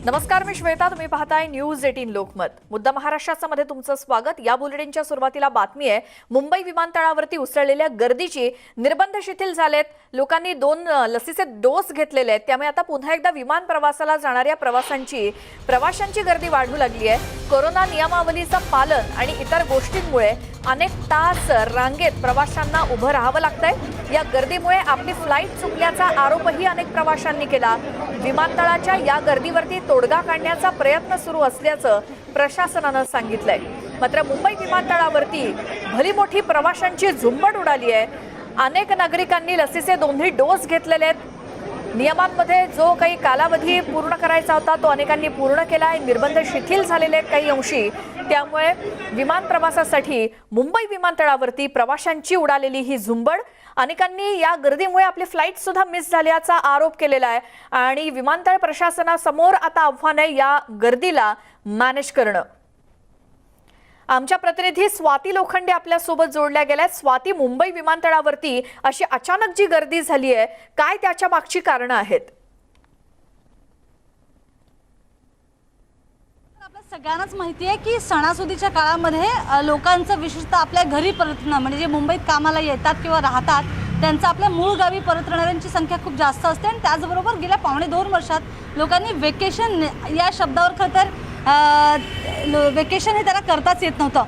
नमस्कार, मी श्वेता. तुम्ही पाहताय न्यूज 18 लोकमत. मुद्दा महाराष्ट्राचा मध्ये तुमचं स्वागत. या बुलेटिनच्या सुरुवातीला बातमी आहे. मुंबई विमानतळावरती उसळलेल्या गर्दीची निर्बंध शिथिल झालेत. लोकांनी 2 लसीचे डोस घेतलेले आहेत. त्यामुळे आता पुन्हा एकदा विमान प्रवासाला जाणाऱ्या प्रवाशांची गर्दी वाढू लागली आहे. कोरोना नियमावलीचं पालन आणि इतर गोष्टींमुळे अनेक तास रांगेत प्रवाशांना उभं राहावं लागतंय. या गर्दीमुळे आपली फ्लाईट चुकल्याचा आरोपही अनेक प्रवाशांनी केला. विमानतळाच्या या गर्दीवरती तोडगा काढण्याचा प्रयत्न सुरू असल्याचं प्रशासनानं सांगितलंय. मात्र मुंबई विमानतळावरती भली मोठी प्रवाशांची झुंबड उडाली आहे. अनेक नागरिकांनी लसीचे 2ही डोस घेतलेले आहेत. नियमांमध्ये जो काही कालावधी पूर्ण करायचा होता तो अनेकांनी पूर्ण केला आहे. निर्बंध शिथिल झालेले आहेत काही अंशी. त्यामुळे विमान प्रवासासाठी मुंबई विमानतळावरती प्रवाशांची उडालेली ही झुंबड, अनेकांनी या गर्दीमुळे आपली फ्लाईट सुद्धा मिस झाल्याचा आरोप केलेला आहे. आणि विमानतळ प्रशासनासमोर आता आव्हान आहे या गर्दीला मॅनेज करणं. आमच्या प्रतिनिधी स्वाती लोखंडे आपल्या सोबत जोडल्या गेल्यात. स्वाती, मुंबई विमानतळावरती अशी अचानक जी गर्दी झाली आहे, काय त्याच्या मागची कारणं आहेत? सगळ्यांनाच माहिती आहे की सणासुदीच्या काळामध्ये लोकांचं विशेषतः आपल्या घरी परतणं, म्हणजे जे मुंबईत कामाला येतात किंवा राहतात त्यांचं आपल्या मूळ गावी परतणाऱ्यांची संख्या खूप जास्त असते. आणि त्याचबरोबर गेल्या 2.5 वर्षात लोकांनी वेकेशन या शब्दावर खरं तर वेकेशन हे त्यांना करताच येत नव्हतं.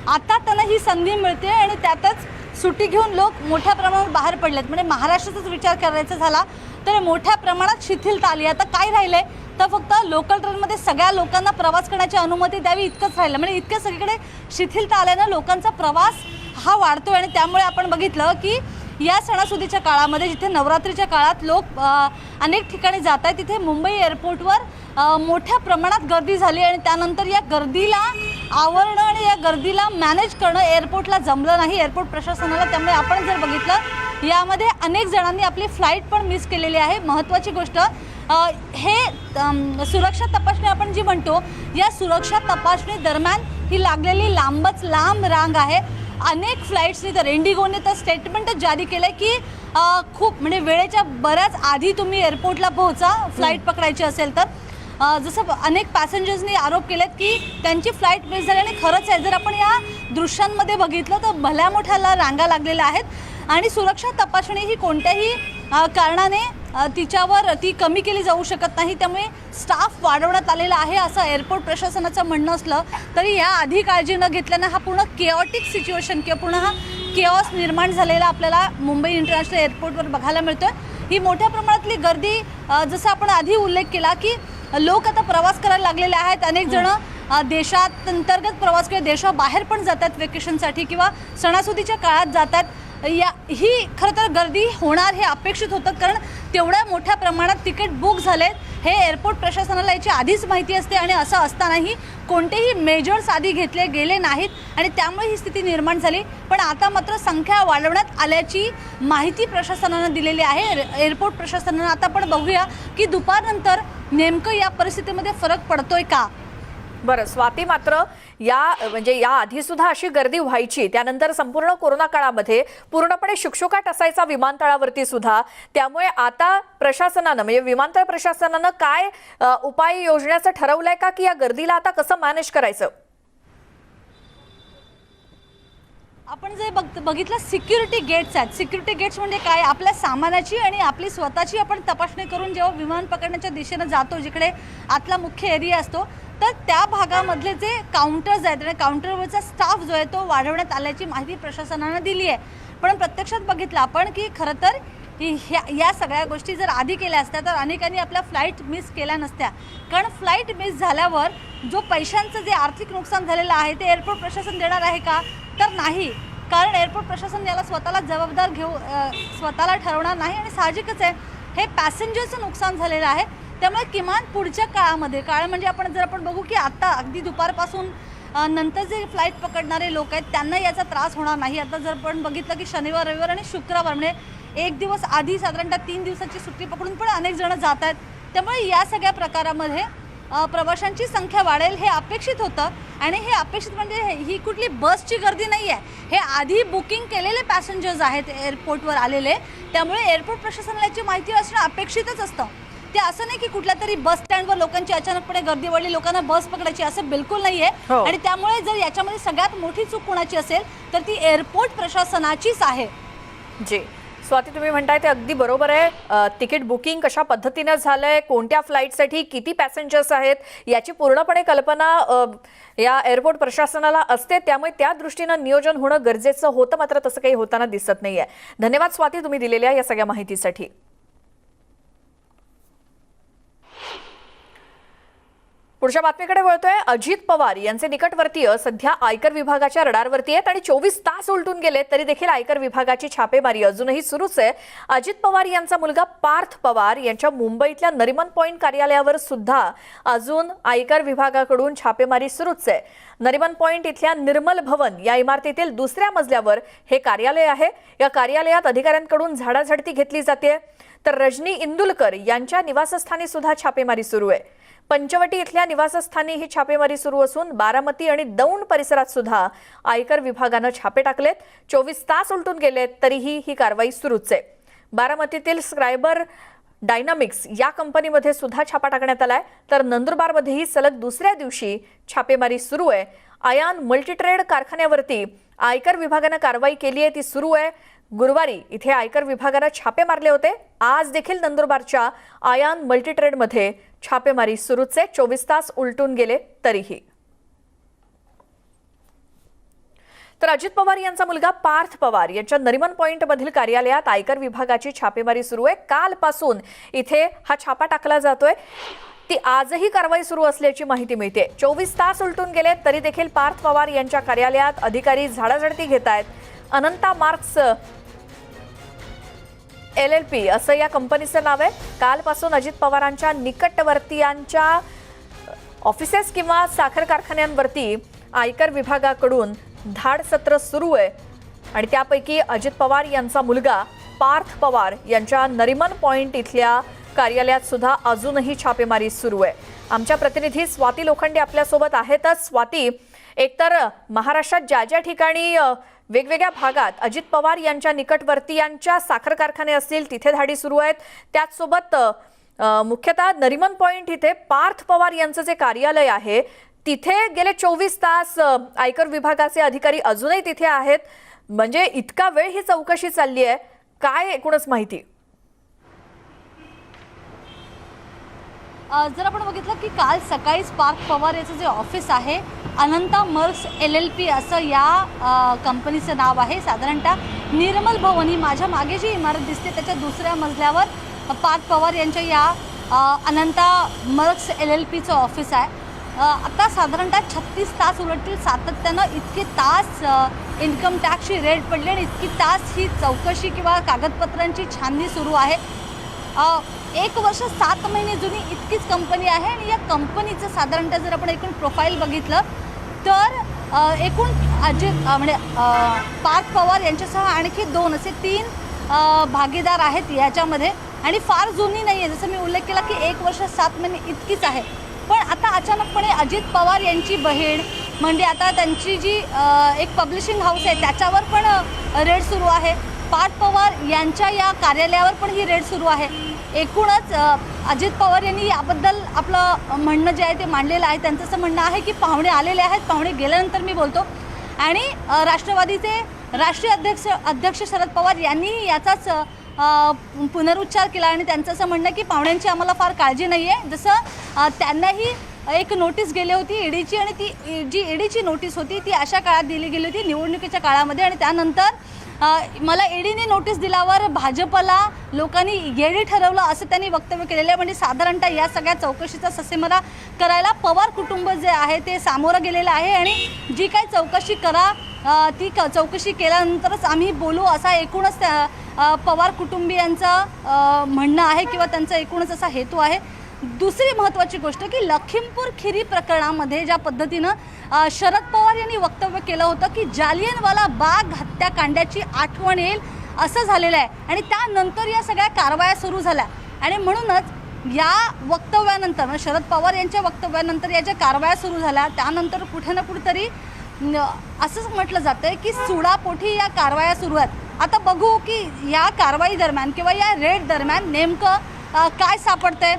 आता त्यांना ही संधी मिळते आणि त्यातच सुट्टी घेऊन लोक मोठ्या प्रमाणात बाहेर पडलेत. म्हणजे महाराष्ट्राचाच विचार करायचा झाला तर मोठ्या प्रमाणात शिथिलता आली. आता काय राहिलंय तर फक्त लोकल ट्रेनमध्ये सगळ्या लोकांना प्रवास करण्याची अनुमती द्यावी इतकंच राहिलं. म्हणजे इतक्या सगळीकडे शिथिलता आल्यानं लोकांचा प्रवास हा वाढतोय. आणि त्यामुळे आपण बघितलं की या सणासुदीच्या काळामध्ये जिथे नवरात्रीच्या काळात लोक अनेक ठिकाणी जात आहेत, तिथे मुंबई एअरपोर्टवर मोठ्या प्रमाणात गर्दी झाली. आणि त्यानंतर या गर्दीला आवरणं आणि या गर्दीला मॅनेज करणं एअरपोर्टला जमलं नाही, एअरपोर्ट प्रशासनाला. त्यामुळे आपण जर बघितलं यामध्ये अनेक जणांनी आपली फ्लाईट पण मिस केलेली आहे. महत्त्वाची गोष्ट हे सुरक्षा तपासणी आपण जी म्हणतो, या सुरक्षा तपासणी दरम्यान ही लागलेली लांब रांग आहे. अनेक फ्लाईट्सनी तर इंडिगोने तर स्टेटमेंटच जारी केलं की खूप म्हणजे वेळेच्या बऱ्याच आधी तुम्ही एअरपोर्टला पोहोचा फ्लाईट पकडायची असेल तर. जसं अनेक पॅसेंजर्सनी आरोप केलेत की त्यांची फ्लाईट मिस झाली. आणि खरंच आहे, जर आपण या दृश्यांमध्ये बघितलं तर भल्या मोठ्याला रांगा लागलेल्या आहेत. आणि सुरक्षा तपासणी ही कोणत्याही कारणाने तिच्यावर ती कमी केली जाऊ शकत नाही. त्यामुळे स्टाफ वाढवण्यात आलेला आहे असं एअरपोर्ट प्रशासनाचं म्हणणं असलं तरी या आधी काळजी न घेतल्यानं हा पूर्ण केओटिक सिच्युएशन किंवा पूर्ण हा केओस निर्माण झालेला आपल्याला मुंबई इंटरनॅशनल एअरपोर्टवर बघायला मिळतोय. ही मोठ्या प्रमाणातली गर्दी, जसं आपण आधी उल्लेख केला की लोक आता प्रवास करायला लागलेले आहेत. अनेक जण देशात अंतर्गत प्रवास किंवा देशाबाहेर पण जातात वेकेशनसाठी किंवा सणासुदीच्या काळात जातात. ही खरं तर गर्दी होणार हे अपेक्षित होतं, कारण तेवढ्या मोठ्या प्रमाणात तिकीट बुक झालेत. हे एअरपोर्ट प्रशासनाला याची आधीच माहिती असते आणि असं असतानाही कोणतेही मेजर्स आधी घेतले गेले नाहीत आणि त्यामुळे ही स्थिती निर्माण झाली. पण आता मात्र संख्या वाढवण्यात आल्याची माहिती प्रशासनानं दिलेली आहे, एअरपोर्ट प्रशासनानं. आता आपण बघूया की दुपारनंतर नेमकं या परिस्थितीमध्ये फरक पडतोय का. बरं स्वाती, मात्र या आधी सुद्धा अशी गर्दी व्हायची, त्यानंतर संपूर्ण कोरोना काळामध्ये पूर्णपणे शुकशुकाट असायचा विमानतळावरती सुद्धा. त्यामुळे आता प्रशासनानं म्हणजे विमानतळ प्रशासनानं काय उपाय योजण्याचं ठरवलंय का की या गर्दीला आता कसं मॅनेज करायचं? आपण जे बघितलं सिक्युरिटी गेट्स आहेत. सिक्युरिटी गेट्स म्हणजे काय, आपल्या सामानाची आणि आपली स्वतःची आपण तपासणी करून जेव्हा विमान पकडण्याच्या दिशेनं जातो, जिकडे आतला मुख्य एरिया असतो, तर त्या भागामधले जे काउंटर्स आहेत आणि काउंटरवरचा स्टाफ जो आहे तो वाढवण्यात आल्याची माहिती प्रशासनानं दिली आहे. पण प्रत्यक्षात बघितलं आपण की खरं तर या सगळ्या गोष्टी जर आधी केल्या असत्या तर अनेकांनी आपल्या फ्लाईट मिस केल्या नसत्या. कारण फ्लाईट मिस झाल्यावर जो पैशांचं जे आर्थिक नुकसान झालेलं आहे ते एअरपोर्ट प्रशासन देणार आहे का, तर नाही. कारण एअरपोर्ट प्रशासन याला स्वतःला जबाबदार स्वतःला ठरवणार नाही. आणि साहजिकच आहे, हे पॅसेंजरचं नुकसान झालेलं आहे. त्यामुळे किमान पुढच्या काळामध्ये, म्हणजे जर आपण बघू की आता अगदी दुपारपासून नंतर जे फ्लाईट पकडणारे लोक आहेत त्यांना याचा त्रास होणार नाही. आता जर आपण बघितलं की शनिवार, रविवार आणि शुक्रवार म्हणजे एक दिवस आधी साधारणतः 3 दिवसाची सुट्टी पकडून पण अनेक जण जात आहेत. त्यामुळे या सगळ्या प्रकारामध्ये प्रवाशांची संख्या वाढेल हे अपेक्षित होतं. आणि हे अपेक्षित म्हणजे ही कुठली बसची गर्दी नाही आहे, हे आधी बुकिंग केलेले पॅसेंजर्स आहेत एअरपोर्टवर आलेले. त्यामुळे एअरपोर्ट प्रशासनाला याची माहिती असणं अपेक्षितच असतं. ते असं नाही की कुठल्या तरी बस स्टँडवर लोकांची अचानकपणे गर्दी वाढली, लोकांना बस पकडायची, असं बिलकुल नाहीये. हो. आणि त्यामुळे जर याच्यामध्ये सगळ्यात मोठी चूक कोणाची असेल तर ती एअरपोर्ट प्रशासनाचीच आहे. जी स्वाती, तुम्ही म्हणताय ते अगदी बरोबर आहे. तिकीट बुकिंग कशा पद्धतीनं झालंय, कोणत्या फ्लाईटसाठी किती पॅसेंजर्स आहेत, याची पूर्णपणे कल्पना या एअरपोर्ट प्रशासनाला असते. त्यामुळे त्या दृष्टीनं नियोजन होणं गरजेचं होतं, मात्र तसं काही होताना दिसत नाहीये. धन्यवाद स्वाती, तुम्ही दिलेल्या या सगळ्या माहितीसाठी. पुढच्या बातमीकडे वळतोय. अजित पवार यांचे निकटवर्तीय सध्या आयकर विभागाच्या रडारवरती आहेत आणि 24 तास उलटून गेले तरी देखील आयकर विभागाची छापेमारी अजूनही सुरूच आहे. अजित पवार यांचा मुलगा पार्थ पवार यांच्या मुंबईतल्या नरिमन पॉइंट कार्यालयावर सुद्धा अजून आयकर विभागाकडून छापेमारी सुरूच आहे. नरिमन पॉइंट इथल्या निर्मल भवन या इमारतीतील दुसऱ्या मजल्यावर हे कार्यालय आहे. या कार्यालयात अधिकाऱ्यांकडून झाडाझडती घेतली जाते. तर रजनी इंदुलकर यांच्या निवासस्थानी सुद्धा छापेमारी सुरू आहे. पंचवटी इथल्या निवासस्थानी ही छापेमारी सुरू असून बारामती आणि दौंड परिसरात सुद्धा आयकर विभागानं छापे टाकलेत. 24 तास उलटून गेलेत तरीही ही कारवाई सुरूच आहे. बारामतीतील स्क्रायबर डायनामिक्स या कंपनीमध्ये सुद्धा छापा टाकण्यात आलाय. तर नंदुरबारमध्येही सलग दुसऱ्या दिवशी छापेमारी सुरू आहे. आयान मल्टीट्रेड कारखान्यावरती आयकर विभागानं कारवाई केली आहे, ती सुरू आहे. गुरुवारी इथे आयकर विभागानं छापे मारले होते. आज देखील नंदुरबारच्या आयान मल्टीट्रेडमध्ये छापेमारी सुरूच आहे. 24 तास उलटून गेले तरीही. तर अजित पवार यांचा मुलगा पार्थ पवार यांच्या नरिमन पॉइंट मधील कार्यालयात आयकर विभागाची छापेमारी सुरू आहे. कालपासून इथे हा छापा टाकला जातोय. ती आजही कारवाई सुरू असल्याची माहिती मिळते. 24 तास उलटून गेले तरी देखील पार्थ पवार यांच्या कार्यालयात अधिकारी झाडाझडती घेत आहेत. अनंता मार्क्स LLP असं या कंपनीचं नाव आहे. कालपासून अजित पवारांच्या निकटवर्तीयांच्या ऑफिसेस किंवा साखर कारखान्यांवरती आयकर विभागाकडून धाड सत्र सुरू आहे. आणि त्यापैकी अजित पवार यांचा मुलगा पार्थ पवार यांच्या नरिमन पॉइंट इथल्या कार्यालयात सुद्धा अजूनही छापेमारी सुरू आहे. आमच्या प्रतिनिधी स्वाती लोखंडे आपल्यासोबत आहेतच. स्वाती, एकतर महाराष्ट्रात ज्या ज्या ठिकाणी वेगवेगळ्या भागात अजित पवार यांच्या निकटवर्तीयांच्या साखर कारखाने असतील तिथे धाडी सुरू आहेत. त्याचसोबत मुख्यतः नरिमन पॉइंट इथे पार्थ पवार यांचं जे कार्यालय आहे तिथे गेले 24 तास आयकर विभागाचे अधिकारी अजूनही तिथे आहेत. म्हणजे इतका वेळ ही चौकशी चालली आहे. काय एकूणच माहिती? जर आपण बघितलं की काल सकाळीच पार्थ पवार याचं जे ऑफिस आहे अनंता मर्क्स LLP असं या कंपनीचं नाव आहे. साधारणतः निर्मल भवन ही माझ्या मागे जी इमारत दिसते त्याच्या दुसऱ्या मजल्यावर पार्थ पवार यांच्या या अनंता मर्क्स LLPचं ऑफिस आहे. आता साधारणतः 36 तास उलटतील. सातत्यानं इतके तास इन्कम टॅक्सची रेड पडली आणि इतकी तास ही चौकशी किंवा कागदपत्रांची छाननी सुरू आहे. 1 वर्ष 7 महिने जुनी इतकीच कंपनी आहे आणि या कंपनीचं साधारणतः जर आपण एकूण प्रोफाईल बघितलं तर एकूण अजित म्हणजे पार्थ पवार यांच्यासह आणखी 2 असे 3 भागीदार आहेत याच्यामध्ये. आणि फार जुनी नाही आहे, जसं मी उल्लेख केला की 1 वर्ष 7 महिने इतकीच आहे. पण आता अचानकपणे अजित पवार यांची बहीण म्हणजे आता त्यांची जी एक पब्लिशिंग हाऊस आहे त्याच्यावर पण रेड सुरू आहे. पार्थ पवार यांच्या या कार्यालयावर पण ही रेड सुरू आहे. एकूणच अजित पवार यांनी याबद्दल आपलं म्हणणं जे आहे ते मांडलेलं आहे. त्यांचं असं म्हणणं आहे की पाहुणे आलेले आहेत, पाहुणे गेल्यानंतर मी बोलतो. आणि राष्ट्रवादीचे राष्ट्रीय अध्यक्ष शरद पवार यांनी याचाच पुनरुच्चार केला आणि त्यांचं असं म्हणणं की पाहुण्यांची आम्हाला फार काळजी नाही आहे. जसं त्यांनाही एक नोटीस गेली होती ईडीची आणि ती जी ईडीची नोटीस होती ती अशा काळात दिली गेली होती निवडणुकीच्या काळामध्ये. आणि त्यानंतर मला ईडीने नोटीस दिल्यावर भाजपला लोकांनी येडी ठरवलं असं त्यांनी वक्तव्य केलेलं आहे. म्हणजे साधारणतः या सगळ्या चौकशीचा ससेमरा करायला पवार कुटुंब जे आहे ते सामोरं गेलेलं आहे. आणि जी काही चौकशी करा ती चौकशी केल्यानंतरच आम्ही बोलू असा एकूणच पवार कुटुंबियांचं म्हणणं आहे किंवा त्यांचा एकूणच असा हेतू आहे. दुसरी महत्त्वाची गोष्ट की लखीमपूर खिरी प्रकरणामध्ये ज्या पद्धतीनं शरद पवार यांनी वक्तव्य केलं होतं की जालियनवाला बाग हत्याकांडाची आठवण येईल असं झालेलं आहे. आणि त्यानंतर या सगळ्या कारवाया सुरू झाल्या आणि म्हणूनच या वक्तव्यानंतर म्हणजे शरद पवार यांच्या वक्तव्यानंतर या ज्या कारवाया सुरू झाल्या त्यानंतर कुठे ना कुठेतरी असंच म्हटलं जातं की सुडापोटी या कारवाया सुरू आहेत. आता बघू की या कारवाई दरम्यान किंवा या रेड दरम्यान नेमकं काय सापडतंय?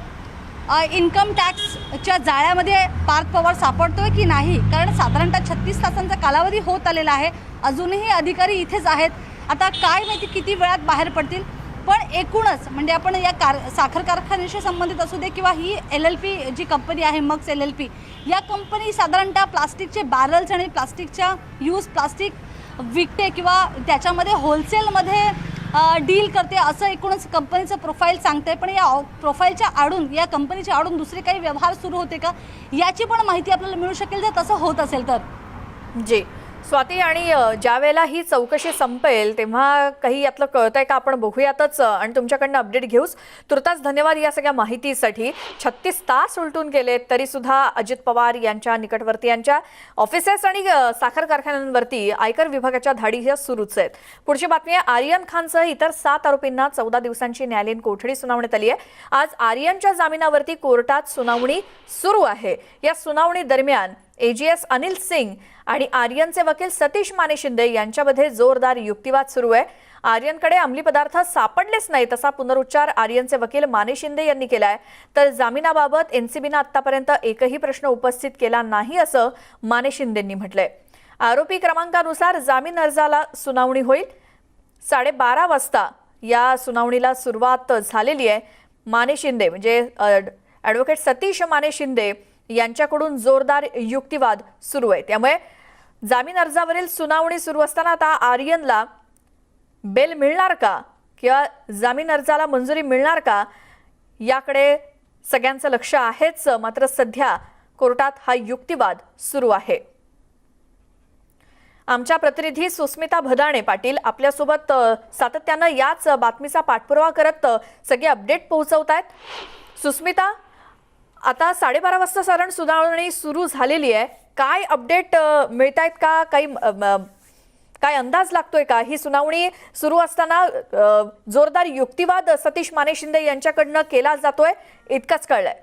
इन्कम टॅक्सच्या जाळ्यामध्ये पार्थ पवार सापडतोय की नाही? कारण साधारणतः 36 तासांचा कालावधी होत आलेला आहे, अजूनही अधिकारी इथेच आहेत. आता काय माहिती किती वेळात बाहेर पडतील. पण एकूणच म्हणजे आपण या साखर कारखान्याशी संबंधित असू दे किंवा ही LLP जी कंपनी आहे मक्स LLP, या कंपनी साधारणतः प्लास्टिकचे बॅरल्स आणि प्लास्टिकच्या प्लास्टिक विकते किंवा त्याच्यामध्ये होलसेलमध्ये डील करते, असं एकूणच कंपनीचं प्रोफाईल सांगते. पण या प्रोफाईलच्या आडून, या कंपनीच्या आडून दुसरे काही व्यवहार सुरू होते का, याची पण माहिती आपल्याला मिळू शकेल जर तसं होत असेल तर. जी स्वाती, आणि ज्या वेळेला ही चौकशी संपेल तेव्हा काही यातलं कळतंय का आपण बघूयातच आणि तुमच्याकडनं अपडेट घेऊच. तुर्तास धन्यवाद या सगळ्या माहितीसाठी. 36 तास उलटून गेले तरी सुद्धा अजित पवार यांच्या निकटवर्तीयांच्या ऑफिसेस आणि साखर कारखान्यांवरती आयकर विभागाच्या धाडी ह्या सुरूच आहेत. पुढची बातमी आहे, आर्यन खानसह इतर 7 आरोपींना 14 दिवसांची न्यायालयीन कोठडी सुनावण्यात आली आहे. आज आर्यनच्या जामिनावरती कोर्टात सुनावणी सुरू आहे. या सुनावणी दरम्यान AGS अनिल सिंग आणि आर्यनचे वकील सतीश माने शिंदे यांच्यामध्ये जोरदार युक्तिवाद सुरू आहे. आर्यनकडे अंमली पदार्थ सापडलेच नाही तसा पुनरुच्चार आर्यनचे वकील माने शिंदे यांनी केलाय. तर जामिनाबाबत NCBनं आतापर्यंत एकही प्रश्न उपस्थित केला नाही असं माने शिंदेंनी म्हटलंय. आरोपी क्रमांकानुसार जामीन अर्जाला सुनावणी होईल. 12:30 वाजता या सुनावणीला सुरुवात झालेली आहे. माने शिंदे म्हणजे ॲडव्होकेट सतीश माने शिंदे यांच्याकडून जोरदार युक्तिवाद सुरू आहे. त्यामुळे जामीन अर्जावरील सुनावणी सुरू असताना आता आर्यनला बेल मिळणार का किंवा जामीन अर्जाला मंजुरी मिळणार का याकडे सगळ्यांचं लक्ष आहेच. मात्र सध्या कोर्टात हा युक्तिवाद सुरू आहे. आमच्या प्रतिनिधी सुस्मिता भदाणे पाटील आपल्यासोबत सातत्यानं याच बातमीचा पाठपुरावा करत सगळे अपडेट पोहोचवत आहेत. सुस्मिता, आता 12:30 वाजता साधारण सुनावणी सुरू झालेली आहे. काय अपडेट मिळतायत का? काय अंदाज लागतोय का? ही सुनावणी सुरू असताना जोरदार युक्तिवाद सतीश माने शिंदे यांच्याकडनं केला जातोय, इतकंच कळलंय.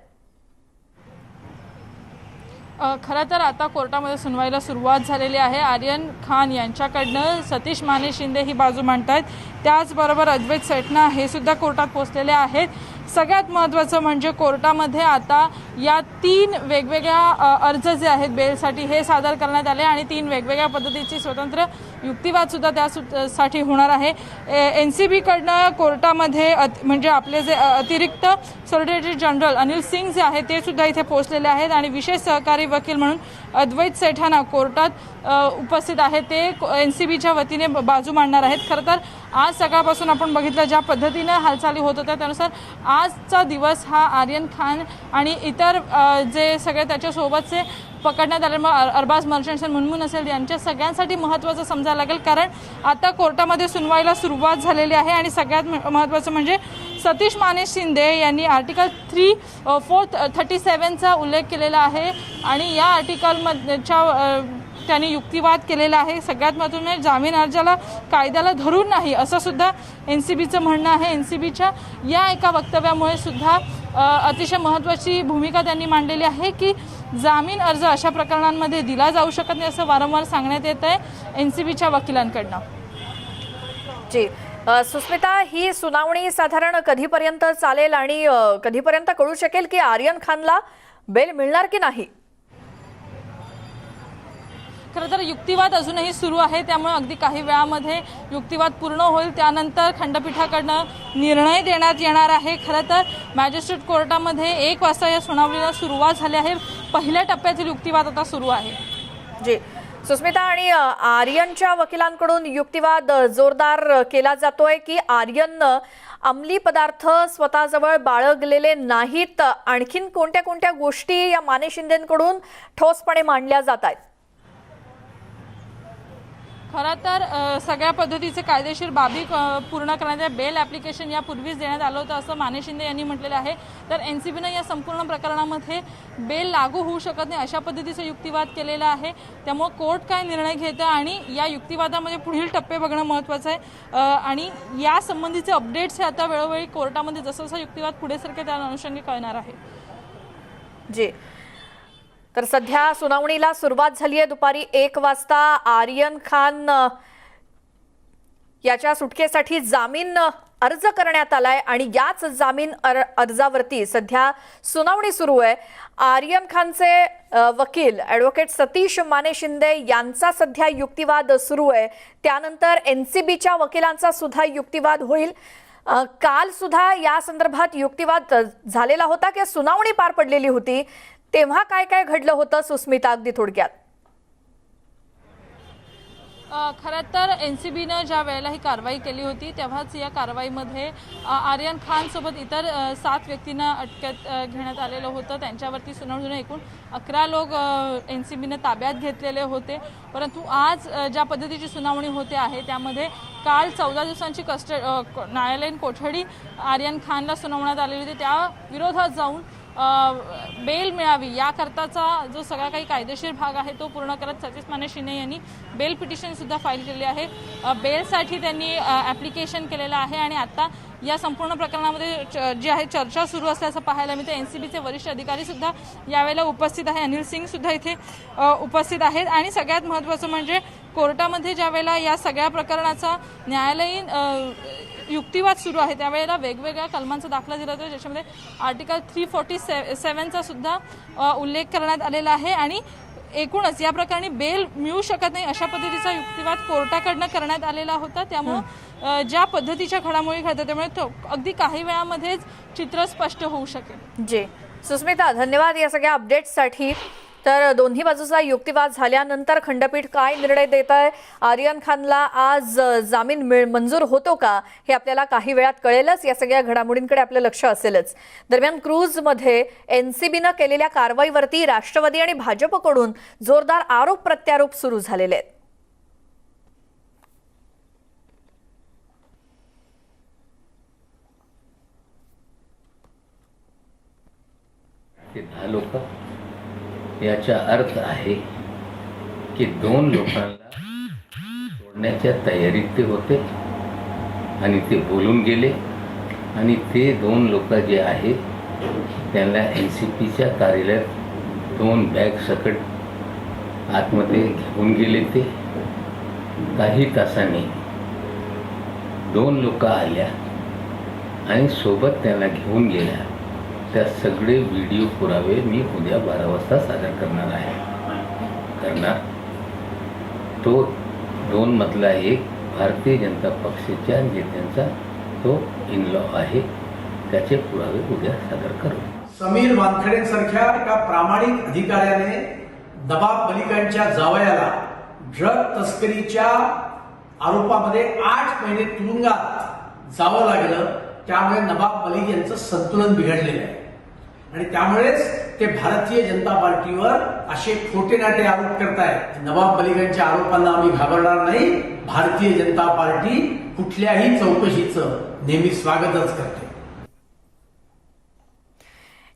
खरं तर आता कोर्टामध्ये सुनवाईला सुरुवात झालेली आहे. आर्यन खान यांच्याकडनं सतीश माने शिंदे ही बाजू मांडतायत, त्याचबरोबर अद्वैत सेठना हे सुद्धा कोर्टात पोहोचलेले आहेत. सगळ्यात महत्त्वाचं म्हणजे कोर्टामध्ये आता या 3 वेगवेगळ्या अर्ज जे आहेत बेलसाठी हे सादर करण्यात आले आणि 3 वेगवेगळ्या पद्धतीची स्वतंत्र युक्तिवादसुद्धा त्यासाठी होणार आहे. NCBकडनं कोर्टामध्ये म्हणजे आपले जे अतिरिक्त सॉलिसिटर जनरल अनिल सिंग जे आहेत ते सुद्धा इथे पोहोचलेले आहेत आणि विशेष सहकारी वकील म्हणून अद्वैत सेठाना कोर्टात उपस्थित आहेत. ते NCBच्या वतीने बाजू मांडणार आहेत. खरं तर आज सकाळपासून आपण बघितलं ज्या पद्धतीने हालचाली होत होत्या त्यानुसार आजचा दिवस हा आर्यन खान आणि इतर जे सगळे त्याच्यासोबतचे पकडण्यात आले अरबाज मर्चंट्स आणि मुनमुन असेल यांच्या सगळ्यांसाठी महत्त्वाचं समजायला लागेल. कारण आता कोर्टामध्ये सुनवाईला सुरुवात झालेली आहे आणि सगळ्यात महत्त्वाचं म्हणजे सतीश माने शिंदे यांनी आर्टिकल 437चा उल्लेख केलेला आहे आणि या आर्टिकलच्या त्यांनी युक्तिवाद केलेला आहे. सगळ्यात महत्त्वाचं जामीन अर्जाला कायद्याला धरून नाही असं सुद्धा NCBचं म्हणणं आहे. NCBच्या या एका वक्तव्यामुळे सुद्धा अतिशय महत्त्वाची भूमिका त्यांनी मांडलेली आहे की जामीन अर्ज अशा प्रकरणांमध्ये दिला जाऊ शकत नाही असं वारंवार सांगण्यात येत आहे NCBच्या वकिलांकडनं. जी सुस्मिता, ही सुनावणी साधारण कधीपर्यंत चालेल आणि कधीपर्यंत कळू शकेल की आर्यन खानला बेल मिळणार की नाही? खरं तर युक्तिवाद अजूनही सुरू आहे, त्यामुळे अगदी काही वेळामध्ये युक्तिवाद पूर्ण होईल. त्यानंतर खंडपीठाकडनं निर्णय देण्यात येणार आहे. खरं तर मॅजिस्ट्रेट कोर्टामध्ये 1 वाजता या सुनावणीला सुरुवात झाली आहे. पहिल्या टप्प्यातील युक्तिवाद आता सुरू आहे. जी सुस्मिता, आणि आर्यनच्या वकिलांकडून युक्तिवाद जोरदार केला जातोय की आर्यननं अंमली पदार्थ स्वतःजवळ बाळगलेले नाहीत. आणखीन कोणत्या कोणत्या गोष्टी या माने शिंदेंकडून ठोसपणे मांडल्या जात आहेत? खरं तर सगळ्या पद्धतीचे कायदेशीर बाबी पूर्ण करण्याचे बेल ॲप्लिकेशन यापूर्वीच देण्यात आलं होतं असं माने शिंदे यांनी म्हटलेलं आहे. तर NCBनं या संपूर्ण प्रकरणामध्ये बेल लागू होऊ शकत नाही अशा पद्धतीचा युक्तिवाद केलेला आहे. त्यामुळे कोर्ट काय निर्णय घेतं आणि या युक्तिवादामध्ये पुढील टप्पे बघणं महत्त्वाचं आहे आणि या संबंधीचे अपडेट्स हे आता वेळोवेळी कोर्टामध्ये जसं जसं युक्तिवाद पुढे सरके त्या अनुषंगी कळणार आहे. जी, तर सध्या सुनावणीला सुरुवात झाली आहे. दुपारी 1 वाजता आर्यन खान याच्या सुटकेसाठी जामीन अर्ज करण्यात आलाय आणि याच जामीन अर्जावरती सध्या सुनावणी सुरू आहे. आर्यन खानचे वकील ॲडव्होकेट सतीश माने शिंदे यांचा सध्या युक्तिवाद सुरू आहे. त्यानंतर एनसीबीच्या वकिलांचा सुद्धा युक्तिवाद होईल. काल सुद्धा या संदर्भात युक्तिवाद झालेला होता की सुनावणी पार पडलेली होती, तेव्हा काय काय घडलं होतं सुस्मिता, अगदी थोडक्यात. खरं तर एनसीबीनं ज्या वेळेला ही कारवाई केली होती तेव्हाच या कारवाईमध्ये आर्यन खान सोबत इतर 7 व्यक्तींना अटकेत घेण्यात आलेलं होतं. त्यांच्यावरती सुनावणी एकूण 11 लोक एनसीबीनं ताब्यात घेतलेले होते. परंतु आज ज्या पद्धतीची सुनावणी होते आहे त्यामध्ये काल 14 दिवसांची न्यायालयीन कोठडी आर्यन खानला सुनावण्यात आलेली होती. त्या विरोधात जाऊन बेल मिळावी याकरताचा जो सगळा काही कायदेशीर भाग आहे तो पूर्ण करत सतीश माने शिंदे यांनी बेल पिटिशन सुद्धा फाईल केली आहे. बेलसाठी त्यांनी ॲप्लिकेशन केलेलं आहे आणि आता या संपूर्ण प्रकरणामध्ये जी आहे चर्चा सुरू असल्याचं पाहायला मिळते. एनसीबीचे वरिष्ठ अधिकारी सुद्धा यावेळेला उपस्थित आहे. अनिल सिंग सुद्धा इथे उपस्थित आहेत. आणि सगळ्यात महत्त्वाचं म्हणजे कोर्टामध्ये ज्या वेळेला या सगळ्या प्रकरणाचा न्यायालयीन युक्तिवाद सुरू आहे त्यावेळेला वेगवेगळ्या कलमांचा दाखला दिला जातो, ज्याच्यामध्ये आर्टिकल 347चा सुद्धा उल्लेख करण्यात आलेला आहे. आणि एकूणच या प्रकरणी बेल मिळू शकत नाही अशा पद्धतीचा युक्तिवाद कोर्टाकडनं करण्यात आलेला होता. त्यामुळं ज्या पद्धतीच्या घडामोडी घडतात त्यामुळे तो अगदी काही वेळामध्येच चित्र स्पष्ट होऊ शकेल. जी सुस्मिता, धन्यवाद या सगळ्या अपडेट्ससाठी. तर दोन्ही बाजूचा युक्तिवाद झाल्यानंतर खंडपीठ काय निर्णय देत आहे, आर्यन खानला आज जामीन मंजूर होतो का, हे आपल्याला काही वेळात कळेलच. या सगळ्या घडामोडींकडे आपलं लक्ष असेलच. दरम्यान क्रूजमध्ये एनसीबीनं केलेल्या कारवाईवरती राष्ट्रवादी आणि भाजपकडून जोरदार आरोप प्रत्यारोप सुरू झालेले आहेत. लोक याचा अर्थ आहे की 2 लोकांना सोडण्याच्या तयारीत ते होते आणि ते बोलून गेले. आणि ते 2 लोक जे आहेत त्यांना एनसीपीच्या कार्यालयात 2 बॅग सकट आतमध्ये घेऊन गेले. ते काही तासांनी 2 लोक आल्या आणि सोबत त्यांना घेऊन गेल्या. त्या सगळे व्हिडिओ पुरावे मी उद्या 12 वाजता सादर करणार. तो 2 मधला एक भारतीय जनता पक्षाच्या नेत्यांचा तो इनलॉ आहे. त्याचे पुरावे उद्या सादर करू. समीर वानखेडेंसारख्या एका प्रामाणिक अधिकाऱ्याने नवाब मलिकांच्या जावयाला ड्रग तस्करीच्या आरोपामध्ये 8 महिने तुरुंगात जावं लागलं. त्यामुळे नवाब मलिक यांचं संतुलन बिघडलेलं आहे आणि त्यामुळेच ते भारतीय जनता पार्टीवर असे खोटे नाटे आरोप करतायत. नवाब मलिकांच्या आरोपांना आम्ही घाबरणार नाही. भारतीय जनता पार्टी कुठल्याही चौकशीचं नेहमी स्वागतच करते.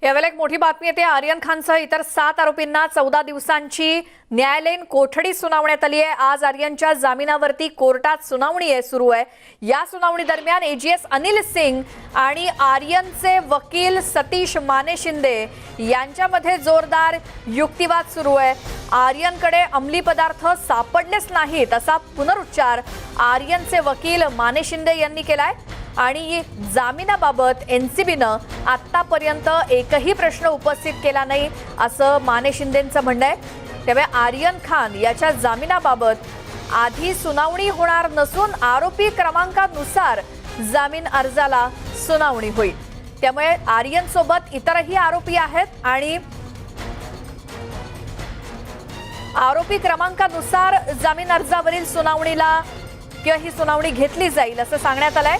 यावेळेला एक मोठी बातमी येते. आर्यन खानसह इतर 7 आरोपींना 14 दिवसांची न्यायालयीन कोठडी सुनावण्यात आली आहे. आज आर्यनच्या जामिनावरती कोर्टात सुनावणी सुरू आहे. या सुनावणी दरम्यान एजीएस अनिल सिंग आणि आर्यनचे वकील सतीश माने शिंदे यांच्यामध्ये जोरदार युक्तिवाद सुरू आहे. आर्यनकडे अंमली पदार्थ सापडलेच नाहीत असा पुनरुच्चार आर्यनचे वकील माने शिंदे यांनी केलाय. आणि जामिनाबाबत एनसीबीनं आतापर्यंत एकही प्रश्न उपस्थित केला नाही असं माने शिंदेंचं म्हणणं आहे. त्यामुळे आर्यन खान याच्या जामिनाबाबत आधी सुनावणी होणार नसून आरोपी क्रमांकानुसार जामीन अर्जाला सुनावणी होईल. त्यामुळे आर्यन सोबत इतरही आरोपी आहेत आणि आरोपी क्रमांकानुसार जामीन अर्जावरील सुनावणीला किंवा ही सुनावणी घेतली जाईल असं सांगण्यात आलंय.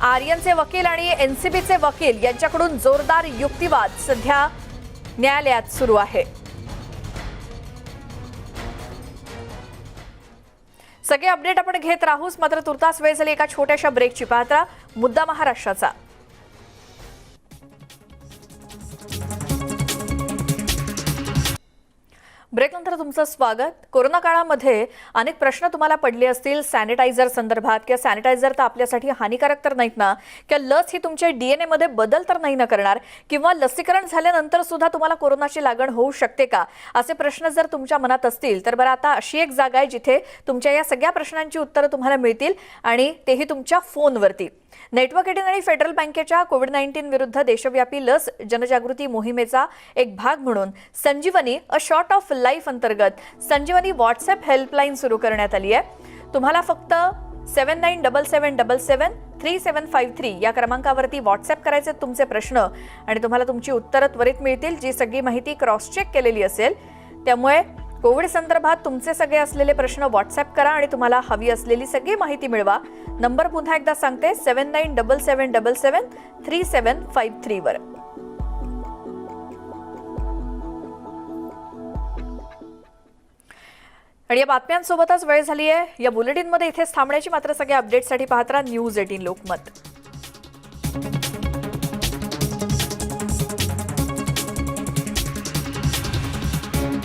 आर्यनचे वकील आणि एनसीबीचे वकील यांच्याकडून जोरदार युक्तिवाद सध्या न्यायालयात सुरू आहे. सगळे अपडेट आपण घेत राहूच, मात्र तुर्तास वेळ झाली एका छोट्याशा ब्रेकची. पाहत राहा मुद्दा महाराष्ट्राचा. ब्रेकनंतर तुमचं स्वागत. कोरोना काळामध्ये अनेक प्रश्न तुम्हाला पडले असतील सॅनिटायझर संदर्भात, किंवा सॅनिटायझर तर आपल्यासाठी हानिकारक तर नाहीत ना, किंवा लस ही तुमच्या DNA मध्ये बदल तर नाही ना करणार, किंवा लसीकरण झाल्यानंतर सुद्धा तुम्हाला कोरोनाची लागण होऊ शकते का, असे प्रश्न जर तुमच्या मनात असतील तर बरं आता अशी एक जागा आहे जिथे तुमच्या या सगळ्या प्रश्नांची उत्तरं तुम्हाला मिळतील आणि तेही तुमच्या फोनवरती. नेटवर्क 18 आणि फेडरल बँकेच्या कोविड-19 विरुद्ध देशव्यापी लस जनजागृती मोहिमेचा एक भाग म्हणून संजीवनी अ शॉर्ट ऑफ लाईफ अंतर्गत संजीवनी व्हॉट्सअप हेल्पलाईन सुरू करण्यात आली आहे. तुम्हाला फक्त 7977773753 या क्रमांकावरती व्हॉट्सअप करायचे तुमचे प्रश्न आणि तुम्हाला तुमची उत्तरं त्वरित मिळतील, जी सगळी माहिती क्रॉस चेक केलेली असेल. त्यामुळे कोविड संदर्भात तुमचे सगळे असलेले प्रश्न व्हॉट्सअप करा आणि तुम्हाला हवी असलेली सगळी माहिती मिळवा. नंबर पुन्हा एकदा सांगते, 7977773753 वर. आणि या बातम्यांसोबतच वेळ झाली आहे या बुलेटिनमध्ये इथेच थांबण्याची. मात्र सगळ्या अपडेट्ससाठी पाहत राहा न्यूज 18 लोकमत.